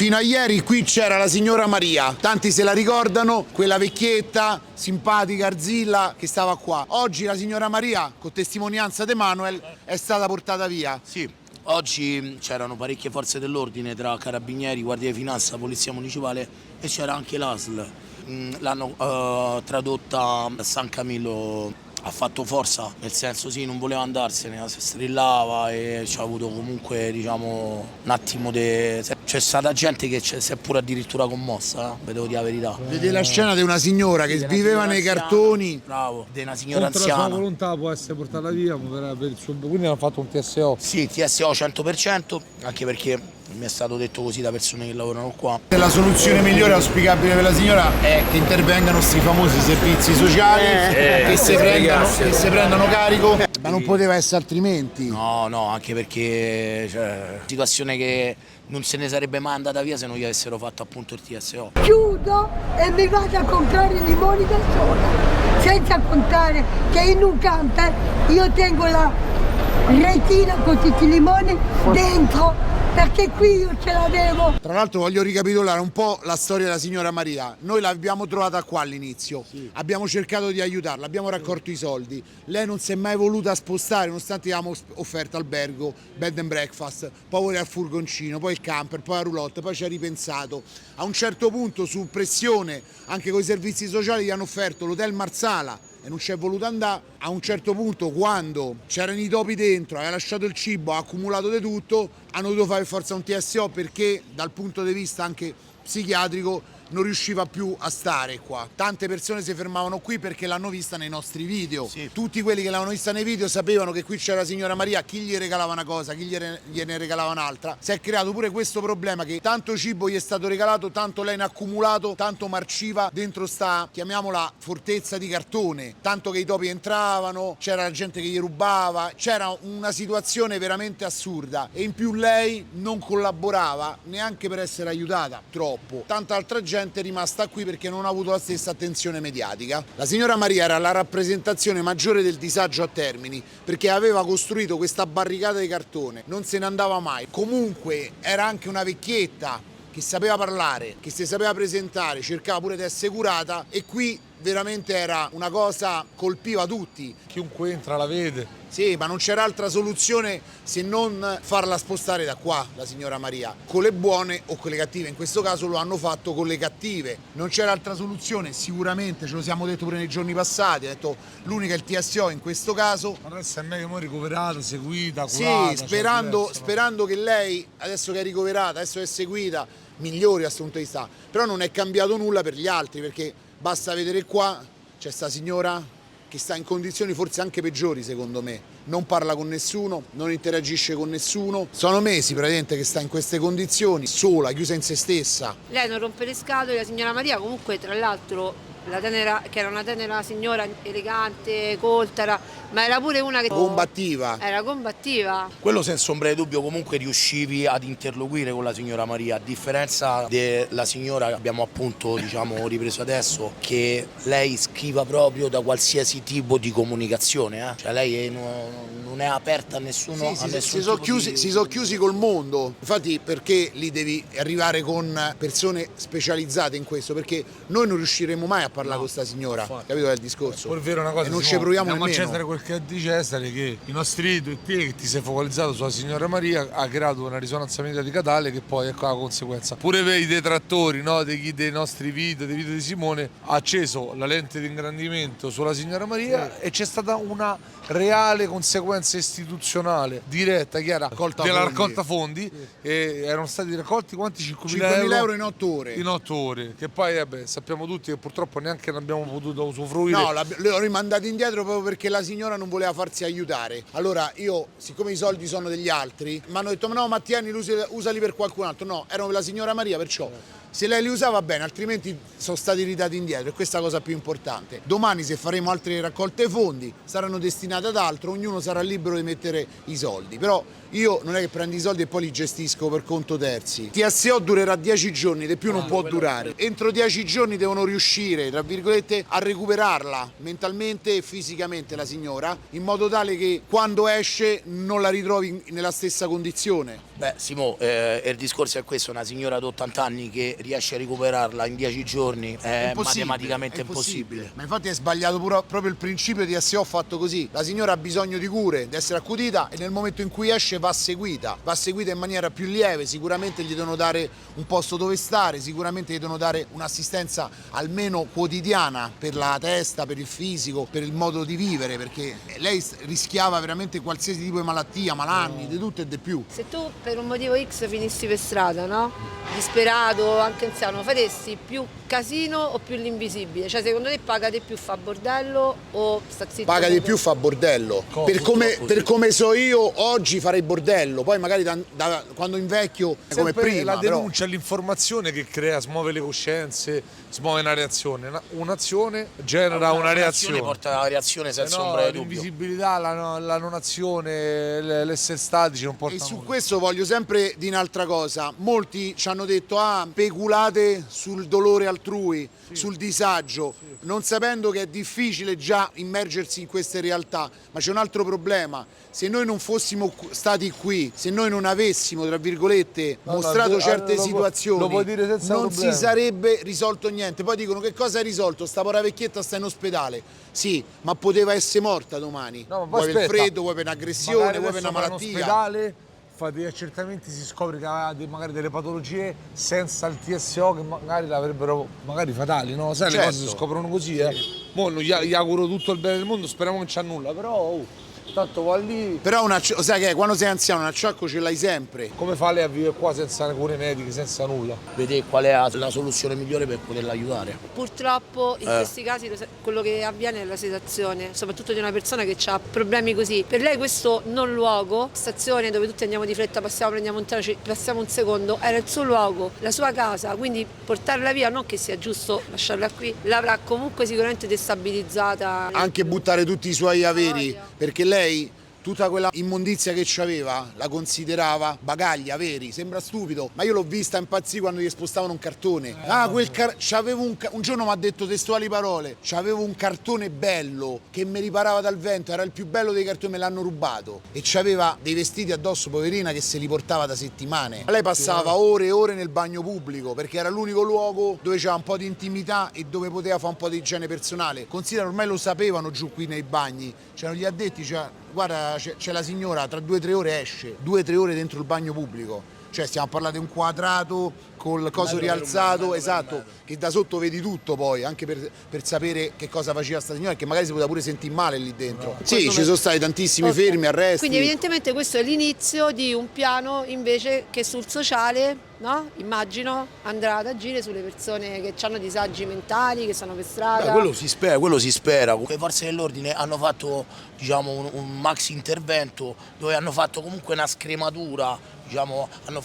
Fino a ieri qui c'era la signora Maria, tanti se la ricordano, quella vecchietta, simpatica, arzilla, che stava qua. Oggi la signora Maria, con testimonianza di Manuel, è stata portata via. Sì, oggi c'erano parecchie forze dell'ordine tra carabinieri, guardia di finanza, polizia municipale e c'era anche l'ASL. L'hanno tradotta a San Camillo. Ha fatto forza, nel senso sì, non voleva andarsene, si strillava e ci ha avuto comunque, diciamo, un attimo di... C'è stata gente che si è pure addirittura commossa, ve devo dire la verità. Vede la scena di una signora che viveva nei cartoni. Bravo, di una signora Contro anziana. la sua volontà può essere portata via, per il suo... quindi hanno fatto un TSO. Sì, TSO 100%, anche perché mi è stato detto così da persone che lavorano qua. La soluzione migliore auspicabile per la signora è che intervengano questi famosi servizi sociali che si prendono carico, ma non poteva essere altrimenti. No, anche perché situazione che non se ne sarebbe mai andata via se non gli avessero fatto appunto il TSO. Chiudo e mi vado a comprare i limoni da sola, senza contare che in un camper io tengo la retina con tutti i limoni dentro, perché qui io ce l'avevo. Tra l'altro voglio ricapitolare un po' la storia della signora Maria. Noi l'abbiamo trovata qua all'inizio, abbiamo cercato di aiutarla, abbiamo raccolto i soldi. Lei non si è mai voluta spostare nonostante avevamo offerto albergo, bed and breakfast, poi voleva il furgoncino, poi il camper, poi la roulotte, poi ci ha ripensato. A un certo punto, su pressione anche con i servizi sociali, gli hanno offerto l'hotel Marsala e non ci è voluto andare. A un certo punto, quando c'erano i topi dentro, aveva lasciato il cibo, ha accumulato di tutto, hanno dovuto fare forza un TSO perché dal punto di vista anche psichiatrico non riusciva più a stare qua. Tante persone si fermavano qui perché l'hanno vista nei nostri video. Sì. Tutti quelli che l'avevano vista nei video sapevano che qui c'era la signora Maria, chi gli regalava una cosa, chi gliene regalava un'altra. Si è creato pure questo problema che tanto cibo gli è stato regalato, tanto lei ne ha accumulato, tanto marciva dentro sta, chiamiamola, fortezza di cartone, tanto che i topi entravano, c'era la gente che gli rubava, c'era una situazione veramente assurda e in più lei non collaborava neanche per essere aiutata, troppo. Tanta altra gente è rimasta qui perché non ha avuto la stessa attenzione mediatica. La signora Maria era la rappresentazione maggiore del disagio a Termini perché aveva costruito questa barricata di cartone, non se ne andava mai. Comunque era anche una vecchietta che sapeva parlare, che si sapeva presentare, cercava pure di essere curata e qui veramente era una cosa, colpiva tutti. Chiunque entra la vede. Sì, ma non c'era altra soluzione se non farla spostare da qua, la signora Maria, con le buone o con le cattive. In questo caso lo hanno fatto con le cattive. Non c'era altra soluzione, sicuramente, ce lo siamo detto pure nei giorni passati, ha detto l'unica è il TSO in questo caso. Ma adesso è meglio ricoverata, seguita, Sì, curata. sperando che lei, adesso che è ricoverata, adesso che è seguita, migliori a questo punto di vista. Però non è cambiato nulla per gli altri, perché basta vedere qua, c'è sta signora che sta in condizioni forse anche peggiori secondo me, non parla con nessuno, non interagisce con nessuno, sono mesi praticamente che sta in queste condizioni, sola, chiusa in se stessa. Lei non rompe le scatole, la signora Maria comunque tra l'altro che era una tenera signora elegante, colta, ma era pure una che Combattiva. era combattiva. Quello senza ombra di dubbio, comunque riuscivi ad interloquire con la signora Maria, a differenza della signora che abbiamo appunto ripreso adesso, che lei schiva proprio da qualsiasi tipo di comunicazione, cioè lei non è aperta a nessuno. Sì, si sono chiusi col mondo, infatti perché lì devi arrivare con persone specializzate in questo, perché noi non riusciremo mai a parlare con questa signora, capito qual è il discorso? Poi è vero una cosa, e non ci proviamo nemmeno. nemmeno. Cesare quel che dice Cesare, che i nostri video e te che ti sei focalizzato sulla signora Maria ha creato una risonanza mediatica tale che poi ecco la conseguenza. Pure per i detrattori, no, dei nostri video, dei video di Simone, ha acceso la lente di ingrandimento sulla signora Maria e c'è stata una reale conseguenza istituzionale diretta, chiara, della raccolta fondi. E erano stati raccolti quanti? 5.000 euro in 8 ore. In 8 ore, che poi sappiamo tutti che purtroppo neanche ne abbiamo potuto usufruire. No, le ho rimandati indietro proprio perché la signora non voleva farsi aiutare. Allora io, siccome i soldi sono degli altri, mi hanno detto no, ma tieni, usali per qualcun altro. No, erano per la signora Maria, perciò se lei li usava bene, altrimenti sono stati ridati indietro e questa è la cosa più importante. Domani, se faremo altre raccolte fondi, saranno destinate ad altro, ognuno sarà libero di mettere i soldi, però io non è che prendo i soldi e poi li gestisco per conto terzi. TSO durerà 10 giorni, di più non può durare. Entro 10 giorni devono riuscire, tra virgolette, a recuperarla mentalmente e fisicamente la signora, in modo tale che quando esce non la ritrovi nella stessa condizione. Beh, Simo, il discorso è questo: una signora di 80 anni che riesce a recuperarla in 10 giorni è matematicamente impossibile. Ma infatti è sbagliato proprio il principio di SO fatto così. La signora ha bisogno di cure, di essere accudita e nel momento in cui esce va seguita in maniera più lieve. Sicuramente gli devono dare un posto dove stare, sicuramente gli devono dare un'assistenza almeno quotidiana per la testa, per il fisico, per il modo di vivere, perché lei rischiava veramente qualsiasi tipo di malattia, malanni, di tutto e di più. Se tu per un motivo X finissi per strada, no? Disperato, anche anziano, faresti più casino o più l'invisibile? Cioè, secondo te paga di più fa bordello o sta zitto? Paga di più fa bordello. Per come so io oggi farei bordello, poi magari quando invecchio è come Sempre prima. la denuncia, l'informazione che crea, smuove le coscienze, smuove una reazione. Un'azione genera una reazione. Porta alla reazione senza No, ombra di dubbio. l'invisibilità, la non azione, l'essere statici non porta E su nulla. questo voglio sempre dire un'altra cosa. Molti ci hanno detto speculate sul dolore altrui, sul disagio, non sapendo che è difficile già immergersi in queste realtà. Ma c'è un altro problema: se noi non fossimo stati qui, se noi non avessimo, tra virgolette, mostrato certe situazioni, lo puoi dire senza non problemi. si sarebbe risolto niente. Poi dicono: che cosa hai risolto? Sta povera vecchietta sta in ospedale. Sì, ma poteva essere morta domani. No, ma Vuoi per il aspetta. freddo, vuoi per un'aggressione, Magari vuoi per una adesso vai in malattia. ospedale, fai degli accertamenti, si scopre che aveva magari delle patologie senza il TSO che magari l'avrebbero magari fatali, no? Sai, le Certo. cose si scoprono così, Mo non gli auguro tutto il bene del mondo, speriamo che non c'ha nulla, però tanto va lì. Però sai che quando sei anziano un acciacco ce l'hai sempre. Come fa lei a vivere qua senza cure mediche, senza nulla? Vedete qual è la soluzione migliore per poterla aiutare. Purtroppo in questi casi quello che avviene è la sedazione, soprattutto di una persona che ha problemi così. Per lei questo non luogo, stazione dove tutti andiamo di fretta, passiamo, prendiamo un treno, passiamo un secondo, era il suo luogo, la sua casa, quindi portarla via non che sia giusto lasciarla qui, l'avrà comunque sicuramente destabilizzata. Anche buttare tutti i suoi averi, perché lei tutta quella immondizia che c'aveva la considerava bagagli, averi. Sembra stupido, ma io l'ho vista impazzire quando gli spostavano un cartone. C'avevo un giorno mi ha detto testuali parole: c'avevo un cartone bello che mi riparava dal vento, era il più bello dei cartoni, me l'hanno rubato. E c'aveva dei vestiti addosso, poverina, che se li portava da settimane. Lei passava ore e ore nel bagno pubblico perché era l'unico luogo dove c'era un po' di intimità e dove poteva fare un po' di igiene personale. Considera, ormai lo sapevano giù qui nei bagni, c'erano gli addetti, guarda, c'è la signora, tra 2 o 3 ore esce, 2 o 3 ore dentro il bagno pubblico. Cioè stiamo parlando di un quadrato col coso rialzato, esatto, che da sotto vedi tutto poi, anche per sapere che cosa faceva sta signora, che magari si poteva pure sentire male lì dentro. Sì, ci sono stati tantissimi fermi, arresti. Quindi evidentemente questo è l'inizio di un piano invece che sul sociale, no? Immagino, andrà ad agire sulle persone che hanno disagi mentali, che sono per strada. Quello si spera. Le forze dell'ordine hanno fatto, diciamo, un maxi intervento dove hanno fatto comunque una scrematura, diciamo, hanno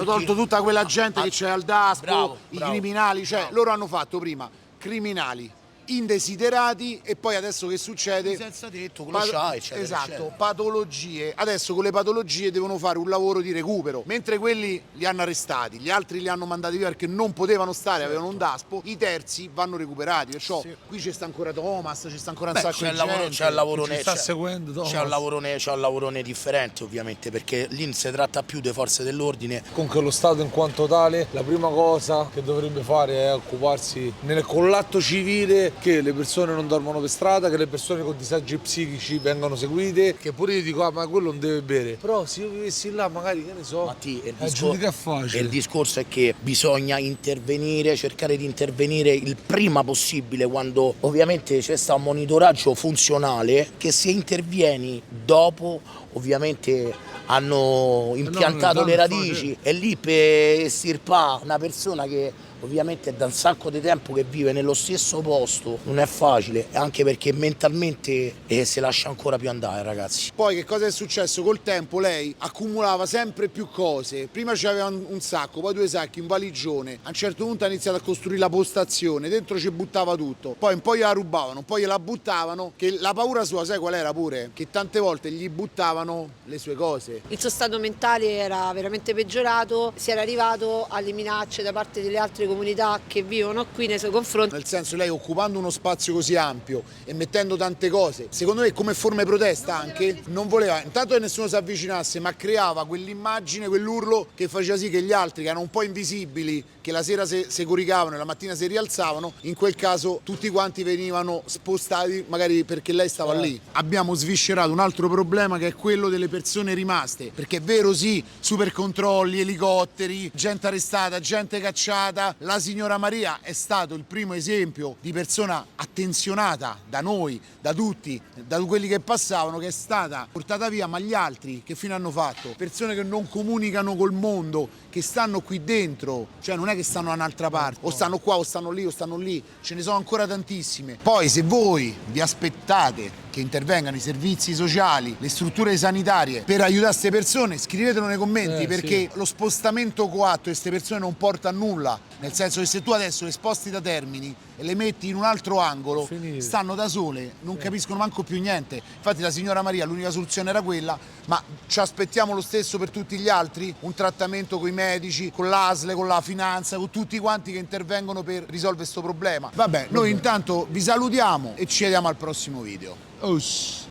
tolto tutta quella gente che c'è al DASPO, Bravo, i bravo, criminali, cioè bravo. loro hanno fatto prima criminali indesiderati e poi adesso che succede? senza tetto, con lo scià, eccetera, esatto, eccetera. patologie. Adesso con le patologie devono fare un lavoro di recupero, mentre quelli li hanno arrestati, gli altri li hanno mandati via perché non potevano stare, avevano un DASPO, i terzi vanno recuperati. Perciò qui c'è sta ancora Thomas, c'è sta ancora un sacco di gente. C'è un lavoro Ci sta seguendo, Thomas. c'è un lavorone differente, ovviamente, perché lì non si tratta più delle forze dell'ordine. Comunque lo Stato in quanto tale, la prima cosa che dovrebbe fare è occuparsi con l'atto civile che le persone non dormono per strada, che le persone con disagi psichici vengano seguite, che pure io dico ma quello non deve bere. Però se io vivessi là magari, che ne so, giudicare facile. Il discorso è che bisogna intervenire, cercare di intervenire il prima possibile, quando ovviamente c'è sta un monitoraggio funzionale, che se intervieni dopo ovviamente hanno impiantato le radici e lì per estirpare una persona che ovviamente è da un sacco di tempo che vive nello stesso posto non è facile, anche perché mentalmente si lascia ancora più andare, ragazzi. Poi che cosa è successo? Col tempo lei accumulava sempre più cose, prima c'aveva un sacco, poi 2 sacchi, un valigione, a un certo punto ha iniziato a costruire la postazione, dentro ci buttava tutto, poi un po' gliela rubavano, poi gliela buttavano, che la paura sua sai qual era pure? Che tante volte gli buttavano facevano le sue cose. Il suo stato mentale era veramente peggiorato, si era arrivato alle minacce da parte delle altre comunità che vivono qui nei suoi confronti. Nel senso, lei occupando uno spazio così ampio e mettendo tante cose, secondo me come forma di protesta anche, non voleva intanto che nessuno si avvicinasse, ma creava quell'immagine, quell'urlo che faceva sì che gli altri, che erano un po' invisibili, che la sera si coricavano e la mattina si rialzavano, in quel caso tutti quanti venivano spostati magari perché lei stava lì. Abbiamo sviscerato un altro problema che è quello delle persone rimaste, perché è vero sì, super controlli, elicotteri, gente arrestata, gente cacciata, la signora Maria è stato il primo esempio di persona attenzionata da noi, da tutti, da quelli che passavano, che è stata portata via, ma gli altri che fine hanno fatto? Persone che non comunicano col mondo, che stanno qui dentro, cioè non è che stanno da un'altra parte, o stanno qua o stanno lì, ce ne sono ancora tantissime. Poi se voi vi aspettate che intervengano i servizi sociali, le strutture sanitarie per aiutare queste persone, scrivetelo nei commenti, perché lo spostamento coatto di queste persone non porta a nulla, nel senso che se tu adesso le sposti da Termini e le metti in un altro angolo, stanno da sole, non capiscono manco più niente. Infatti la signora Maria l'unica soluzione era quella, ma ci aspettiamo lo stesso per tutti gli altri? Un trattamento con i medici, con l'ASL, con la finanza, con tutti quanti che intervengono per risolvere questo problema. Vabbè, noi intanto vi salutiamo e ci vediamo al prossimo video.